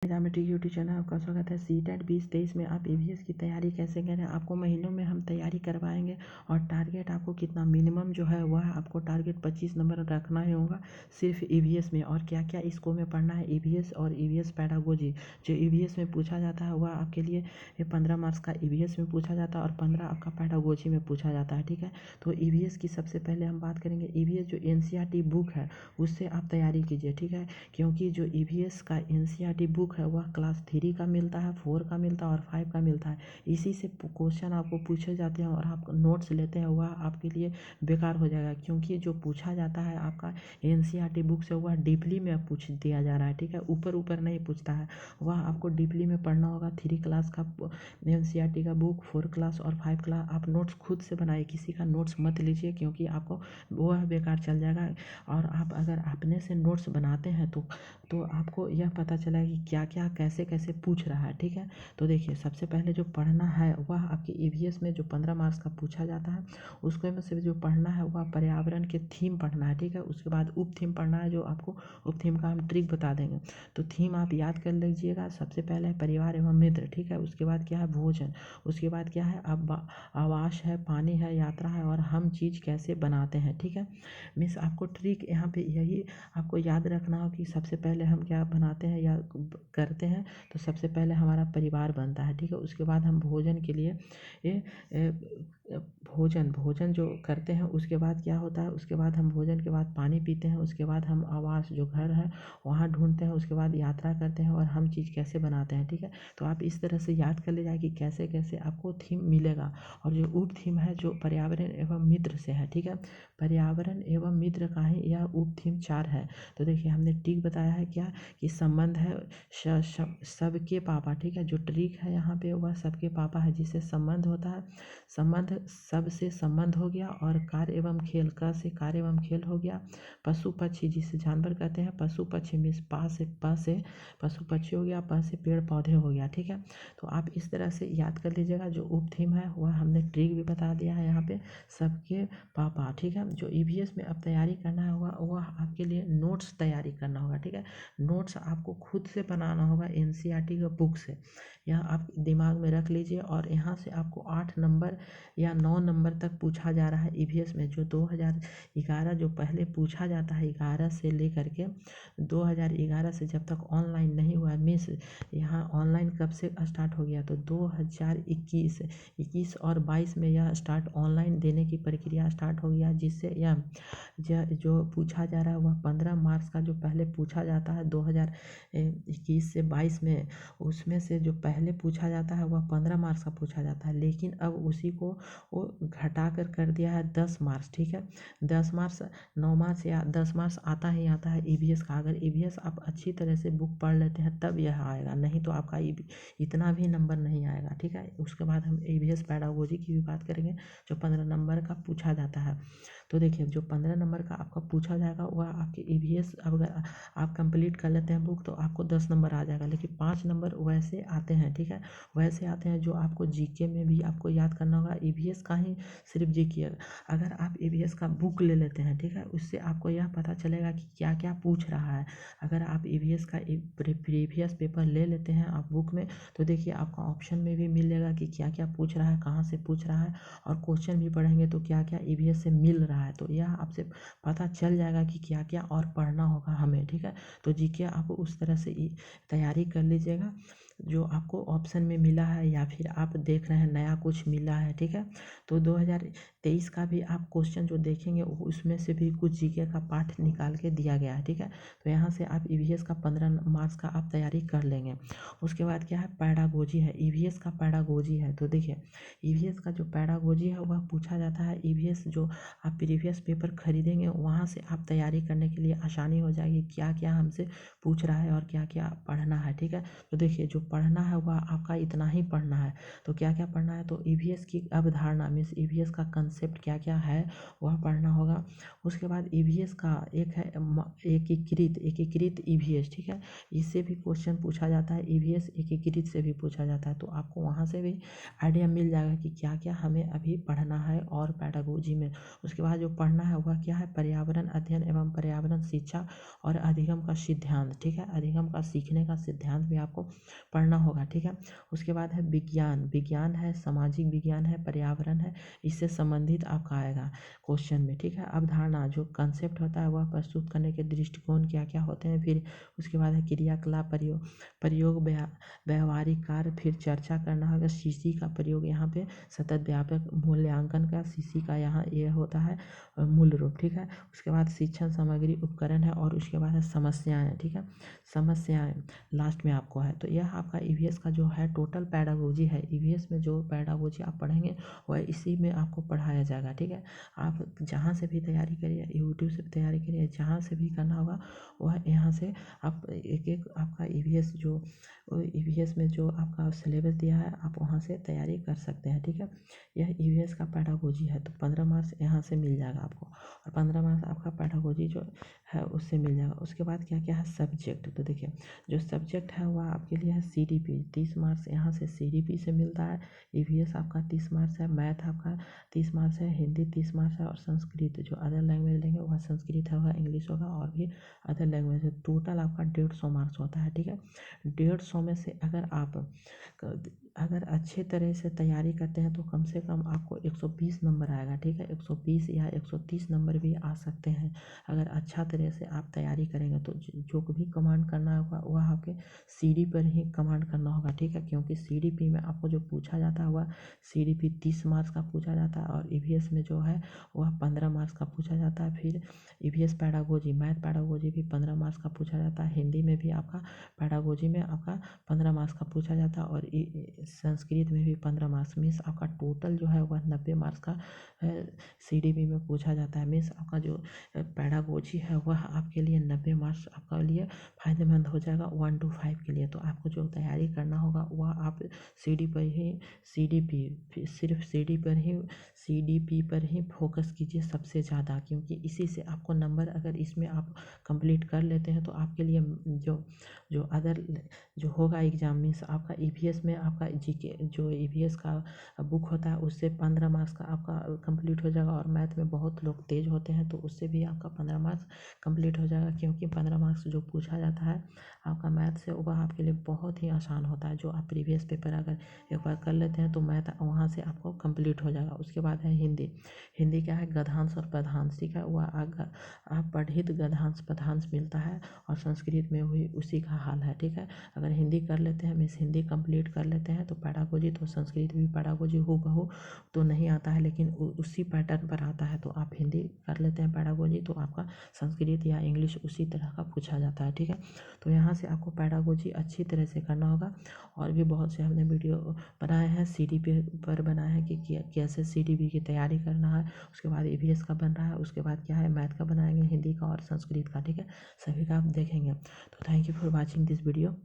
Geometry की YouTube channel आपका स्वागत है। सीटेट 2023 में आप ईवीएस की तैयारी कैसे करें, आपको महीनों में हम तैयारी करवाएंगे और टारगेट आपको कितना मिनिमम जो है वह आपको टारगेट 25 नंबर रखना ही होगा सिर्फ ईवीएस में। और क्या क्या इसको में पढ़ना है, ईवीएस और ईवीएस पैडागोजी। जो ईवीएस में पूछा जाता है वह आपके लिए 15 मार्क्स का ईवीएस में पूछा जाता है और 15 आपका पैडागोजी में पूछा जाता है। ठीक है, तो ईवीएस की सबसे पहले हम बात करेंगे। ईवीएस जो एनसीईआरटी बुक है उससे आप तैयारी कीजिए। ठीक है, क्योंकि जो ईवीएस का एनसीईआरटी बुक है वह क्लास 3 का मिलता है, 4 का मिलता है और 5 का मिलता है। इसी से क्वेश्चन आपको पूछे जाते हैं और आप नोट्स लेते हैं वह आपके लिए बेकार हो जाएगा, क्योंकि जो पूछा जाता है आपका एनसीईआरटी बुक से वह डीपली में पूछ दिया जा रहा है। ठीक है, ऊपर ऊपर नहीं पूछता है, वह आपको डीपली में पढ़ना होगा। 3 क्लास का एनसीईआरटी का बुक, 4 क्लास और 5 क्लास आप नोट्स खुद से बनाइए, किसी का नोट्स मत लीजिए, क्योंकि आपको वह बेकार चल जाएगा। और आप अगर अपने से नोट्स बनाते हैं तो आपको यह पता चला कि क्या क्या कैसे कैसे पूछ रहा है। ठीक है, तो देखिए सबसे पहले जो पढ़ना है वह आपके ईवीएस में जो 15 मार्क्स का पूछा जाता है उसको में से जो पढ़ना है वह पर्यावरण के थीम पढ़ना है। ठीक है, उसके बाद उप थीम पढ़ना है, जो आपको उप थीम का हम ट्रिक बता देंगे। तो थीम आप याद कर लीजिएगा। सबसे पहले है परिवार एवं मित्र। ठीक है, उसके बाद क्या है भोजन, उसके बाद क्या है आवास है, पानी है, यात्रा है और हम चीज़ कैसे बनाते हैं। ठीक है, मीन्स आपको ट्रिक यहाँ पे यही आपको याद रखना हो कि सबसे पहले हम क्या बनाते हैं या करते हैं। तो सबसे पहले हमारा परिवार बनता है। ठीक है, उसके बाद हम भोजन के लिए भोजन जो करते हैं, उसके बाद क्या होता है, उसके बाद हम भोजन के बाद पानी पीते हैं, उसके बाद हम आवास जो घर है वहाँ ढूंढते हैं, उसके बाद यात्रा करते हैं और हम चीज़ कैसे बनाते हैं। ठीक है, तो आप इस तरह से याद कर लीजिए कि कैसे कैसे आपको थीम मिलेगा। और जो उप थीम है जो पर्यावरण एवं मित्र से है। ठीक है, पर्यावरण एवं मित्र का ही यह उप थीम 4 है। तो देखिए हमने ट्रिक बताया है क्या कि संबंध है सबके पापा। ठीक है, जो ट्रिक है यहाँ पे वह सबके पापा है, जिससे संबंध होता है। संबंध सबसे संबंध हो गया और कार्य एवं खेल का से कार्य एवं खेल हो गया। पशु पक्षी जिसे जानवर कहते हैं, पशु पक्षी में पा से पशु पक्षी हो गया, प से पेड़ पौधे हो गया। ठीक है, तो आप इस तरह से याद कर लीजिएगा। जो उप थीम है वह हमने ट्रिक भी बता दिया है यहाँ पे, सबके पापा। ठीक है, जो ईवीएस में अब तैयारी करना होगा वह आपके लिए नोट्स तैयारी करना होगा। ठीक है, नोट्स आपको खुद से बनाना होगा एनसीईआरटी का बुक से। यह आप दिमाग में रख लीजिए। और यहाँ से आपको 8 नंबर या 9 नंबर तक पूछा जा रहा है ईवीएस में। जो 2011 जो पहले पूछा जाता है 11 से लेकर के 2011 से जब तक ऑनलाइन नहीं हुआ, मीन्स यहाँ ऑनलाइन कब से स्टार्ट हो गया, तो 2021 और 22 में यह स्टार्ट ऑनलाइन देने की प्रक्रिया स्टार्ट हो गया, जिससे यह जो पूछा जा रहा है वह 15 मार्क्स का जो पहले पूछा जाता है 2021 से 22 में, उसमें से जो पहले पूछा जाता है वह 15 मार्क्स का पूछा जाता है। लेकिन अब उसी को वो घटा कर दिया है 10 मार्क्स। ठीक है, 10 मार्क्स 9 मार्क्स या 10 मार्क्स आता ही आता है ईवीएस का। अगर ईवीएस आप अच्छी तरह से बुक पढ़ लेते हैं तब यह आएगा, नहीं तो आपका इतना भी नंबर नहीं आएगा। ठीक है, उसके बाद हम ईवीएस पैडागोजी की भी बात करेंगे जो 15 नंबर का पूछा जाता है। तो देखिए जो 15 नंबर का आपका पूछा जाएगा वह आपके ईवीएस अगर आप कंप्लीट कर लेते हैं बुक तो आपको 10 नंबर आ जाएगा। लेकिन 5 नंबर वैसे आते हैं। ठीक है, वैसे आते हैं जो आपको जीके में भी आपको याद करना होगा। ईवीएस का ही सिर्फ जीके, अगर आप ईवीएस का बुक ले लेते हैं, ठीक है, उससे आपको यह पता चलेगा कि क्या क्या पूछ रहा है। अगर आप ईवीएस का प्रीवियस पेपर ले लेते हैं आप बुक में, तो देखिए आपका ऑप्शन में भी मिलेगा कि क्या क्या पूछ रहा है, कहाँ से पूछ रहा है, और क्वेश्चन भी पढ़ेंगे तो क्या क्या ईवीएस से मिल रहा है। तो यह आपसे पता चल जाएगा कि क्या क्या और पढ़ना होगा हमें। ठीक है, तो जीके आप उस तरह से तैयारी कर लीजिएगा जो आपको ऑप्शन में मिला है या फिर आप देख रहे हैं नया कुछ मिला है। ठीक है, तो 2023 का भी आप क्वेश्चन जो देखेंगे उसमें से भी कुछ जीके का पार्ट निकाल के दिया गया है। ठीक है, तो यहाँ से आप ईवीएस का 15 मार्क्स का आप तैयारी कर लेंगे। उसके बाद क्या है, पैडागोजी है, ईवीएस का पैडागोजी है। तो देखिए ईवीएस का जो पैडागोजी है वह पूछा जाता है। ईवीएस जो आप प्रीवियस पेपर खरीदेंगे वहाँ से आप तैयारी करने के लिए आसानी हो जाएगी, क्या क्या हमसे पूछ रहा है और क्या क्या पढ़ना है। ठीक है, तो देखिए जो पढ़ना है वह आपका इतना ही पढ़ना है। तो क्या क्या पढ़ना है, तो ईवीएस की अवधारणा मीन्स ईवीएस का कंसेप्ट क्या क्या है वह पढ़ना होगा। उसके बाद ईवीएस का एक है एकीकृत ईवीएस, ठीक है, इससे भी क्वेश्चन पूछा जाता है। ईवीएस एकीकृत से भी पूछा जाता है, तो आपको वहाँ से भी आइडिया मिल जाएगा कि क्या क्या हमें अभी पढ़ना है और पैडागोजी में। उसके बाद जो पढ़ना है वह क्या है, पर्यावरण अध्ययन एवं पर्यावरण शिक्षा और अधिगम का सिद्धांत, ठीक है, अधिगम का सीखने का सिद्धांत भी आपको पढ़ना होगा, ठीक है। उसके बाद है विज्ञान, विज्ञान है, सामाजिक विज्ञान है, पर्यावरण है, इससे संबंधित आपका आएगा क्वेश्चन में, ठीक है। अवधारणा जो कंसेप्ट होता है वह प्रस्तुत करने के दृष्टिकोण क्या क्या होते हैं। फिर उसके बाद है क्रियाकलाप, प्रयोग व्यवहारिक कार्य, फिर चर्चा करना होगा। सीसी का प्रयोग यहाँ पे सतत व्यापक मूल्यांकन का सीसी का यहाँ ये होता है मूल रूप, ठीक है। उसके बाद शिक्षण सामग्री उपकरण है और उसके बाद है समस्याएं, ठीक है, समस्याएं लास्ट में आपको है। तो यह आपका ईवीएस का जो है टोटल पैडागोजी है। ईवीएस में जो पैडागोजी आप पढ़ेंगे वह इसी में आपको पढ़ाया जाएगा, ठीक है। आप जहाँ से भी तैयारी करिए, यूट्यूब से भी तैयारी करिए, जहाँ से भी करना होगा वह यहाँ से आप एक एक आपका ईवीएस जो ईवीएस में जो आपका सिलेबस दिया है आप वहाँ से तैयारी कर सकते हैं, ठीक है। यह ईवीएस का पैडागोजी है, तो 15 मार्क्स यहाँ से मिल जाएगा आपको, और 15 मार्क्स आपका पैडागोजी जो है उससे मिल जाएगा। उसके बाद क्या क्या है, सब्जेक्ट। तो देखिए जो सब्जेक्ट है वह आपके लिए है सीडीपी, 30 मार्क्स यहाँ से सीडीपी से मिलता है। ईवीएस आपका 30 मार्क्स है, मैथ आपका 30 मार्क्स है, हिंदी 30 मार्क्स है, और संस्कृत जो अदर लैंग्वेज लेंगे वह संस्कृत होगा, इंग्लिश होगा और भी अदर लैंग्वेज है। टोटल आपका 150 मार्क्स होता है, ठीक है। 150 में से अगर अच्छे तरह से तैयारी करते हैं तो कम से कम आपको 120 नंबर आएगा, ठीक है। 120 या 130 नंबर भी आ सकते हैं अगर अच्छा तरह से आप तैयारी करेंगे तो। जो भी कमांड करना होगा वह आपके सीडी पर ही कमांड करना होगा, ठीक है, क्योंकि सीडीपी में आपको जो पूछा जाता है वह सीडीपी 30 मार्क्स का पूछा जाता है, और ईवीएस में जो है वह 15 मार्क्स का पूछा जाता है। फिर ईवीएस पैडागोजी, मैथ पैडागोजी भी 15 मार्क्स का पूछा जाता है। हिंदी में भी आपका पैडागोजी में आपका 15 मार्क्स का पूछा जाता है, और संस्कृत में भी 15 मार्क्स, मीन्स आपका टोटल जो है वह 90 मार्क्स का सीडीपी में पूछा जाता है। मीन्स आपका जो पैडागोजी है वह आपके लिए 90 मार्क्स आपके लिए फ़ायदेमंद हो जाएगा 1 to 5 के लिए। तो आपको जो तैयारी करना होगा वह आप सीडीपी सिर्फ सीडीपी पर ही फोकस कीजिए सबसे ज़्यादा, क्योंकि इसी से आपको नंबर, अगर इसमें आप कंप्लीट कर लेते हैं तो आपके लिए जो अदर जो होगा एग्जाम मीन्स आपका ईवीएस में आपका जीके जो ईवीएस का बुक होता है उससे 15 मार्क्स का आपका कंप्लीट हो जाएगा, और मैथ में बहुत लोग तेज होते हैं तो उससे भी आपका 15 मार्क्स कंप्लीट हो जाएगा, क्योंकि 15 मार्क्स जो पूछा जाता है आपका मैथ से वह आपके लिए बहुत ही आसान होता है। जो आप प्रीवियस पेपर अगर एक बार कर लेते हैं तो मैथ वहाँ से आपको कंप्लीट हो जाएगा। उसके बाद है हिंदी। हिंदी क्या है, गद्यांश और पद्यांश, ठीक है, वह आप पढ़ित गद्यांश पद्यांश मिलता है, और संस्कृत में हुई उसी का हाल है, ठीक है। अगर हिंदी कर लेते हैं मीन्स हिंदी कंप्लीट कर लेते हैं तो पैडागोजी, तो संस्कृत भी पैडागोजी हूबहू तो नहीं आता है लेकिन उसी पैटर्न पर आता है। तो आप हिंदी कर लेते हैं पैडागोजी तो आपका संस्कृत या इंग्लिश उसी तरह का पूछा जाता है, ठीक है। तो यहाँ से आपको पैडागोजी अच्छी तरह से करना होगा। और भी बहुत से हमने वीडियो बनाए हैं सीडीपी पर बनाए हैं कि कैसे सीडीपी की तैयारी करना है। उसके बाद ईवीएस का बन रहा है, उसके बाद क्या है मैथ का बनाएंगे, हिंदी का और संस्कृत का, ठीक है। सभी का आप देखेंगे। तो thank you for watching this video.